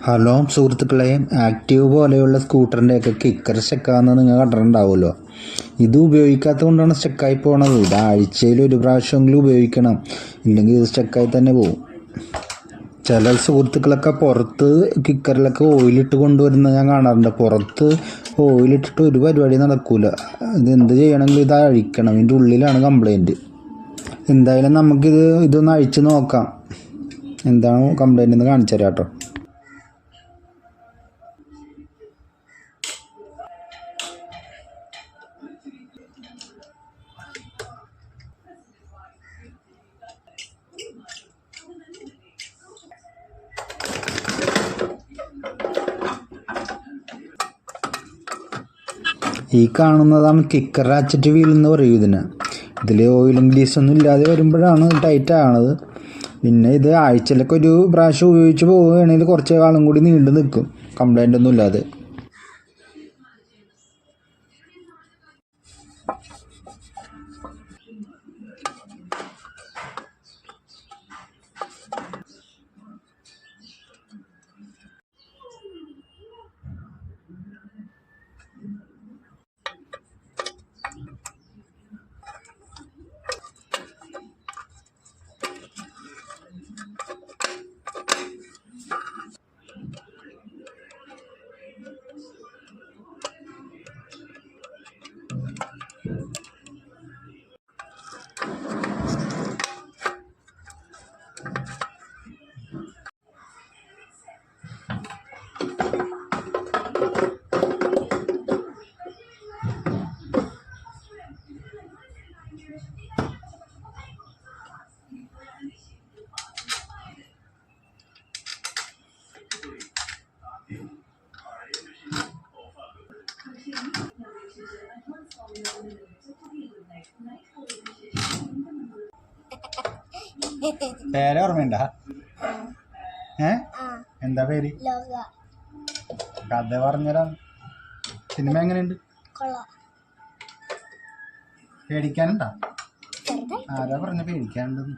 Hello സുഹൃത്തുക്കളെ, active പോലെയുള്ള സ്കൂട്ടറിൻ്റെയൊക്കെ kicker സ്റ്റക്കാന്ന് നിങ്ങൾ കണ്ടിട്ടുണ്ടാവുമല്ലോ. ഇത് ഉപയോഗിക്കാത്തത് കൊണ്ടാണ് സ്റ്റക്കായി പോണത്. ഇത് ആഴ്ചയിൽ ഒരു പ്രാവശ്യമെങ്കിലും ഉപയോഗിക്കണം, ഇല്ലെങ്കിൽ ഇത് സ്റ്റക്കായി തന്നെ പോകും. ചില സുഹൃത്തുക്കളൊക്കെ പുറത്ത് കിക്കറിലൊക്കെ ഓയിലിട്ട് കൊണ്ടുവരുന്നത് ഞാൻ കാണാറുണ്ട്. പുറത്ത് ഓയിലിട്ടിട്ട് ഒരു പരിപാടി നടക്കൂല. ഇത് എന്ത് ചെയ്യണമെങ്കിലും ഇത് അഴിക്കണം, ഇതിൻ്റെ ഉള്ളിലാണ് കംപ്ലൈൻറ്റ്. എന്തായാലും ഇതൊന്ന് അഴിച്ച് നോക്കാം, എന്താണ് കംപ്ലൈൻ്റ് എന്ന് കാണിച്ചു തരാം കേട്ടോ. ഈ കാണുന്നതാണ് കിക്കർ റാച്ചറ്റ് വീൽ എന്ന് പറയും ഇതിന്. ഇതിൽ ഓയിലും ഗ്രീസൊന്നും ഇല്ലാതെ വരുമ്പോഴാണ് ടൈറ്റ് ആണത്. പിന്നെ ഇത് ആഴ്ചയിലൊക്കെ ഒരു പ്രാവശ്യം ഉപയോഗിച്ച് പോവുകയാണെങ്കിൽ കുറച്ച് കാലം കൂടി നീണ്ടു നിൽക്കും, കംപ്ലൈൻ്റ് ഒന്നും ഇല്ലാതെ. പേര് ഓർമ്മയുണ്ട? എന്താ പേര്? കഥ പറഞ്ഞുതരാം. സിനിമ എങ്ങനെയുണ്ട്? പേടിക്കാനുണ്ടോ? ആരാ പറഞ്ഞ പേടിക്കാനുണ്ടെന്ന്?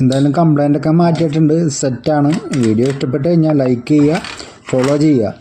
എന്തായാലും കംപ്ലൈൻ്റ് ഒക്കെ മാറ്റിയിട്ടുണ്ട്, സെറ്റാണ്. വീഡിയോ ഇഷ്ടപ്പെട്ട് കഴിഞ്ഞാൽ ലൈക്ക് ചെയ്യുക, ഫോളോ ചെയ്യുക.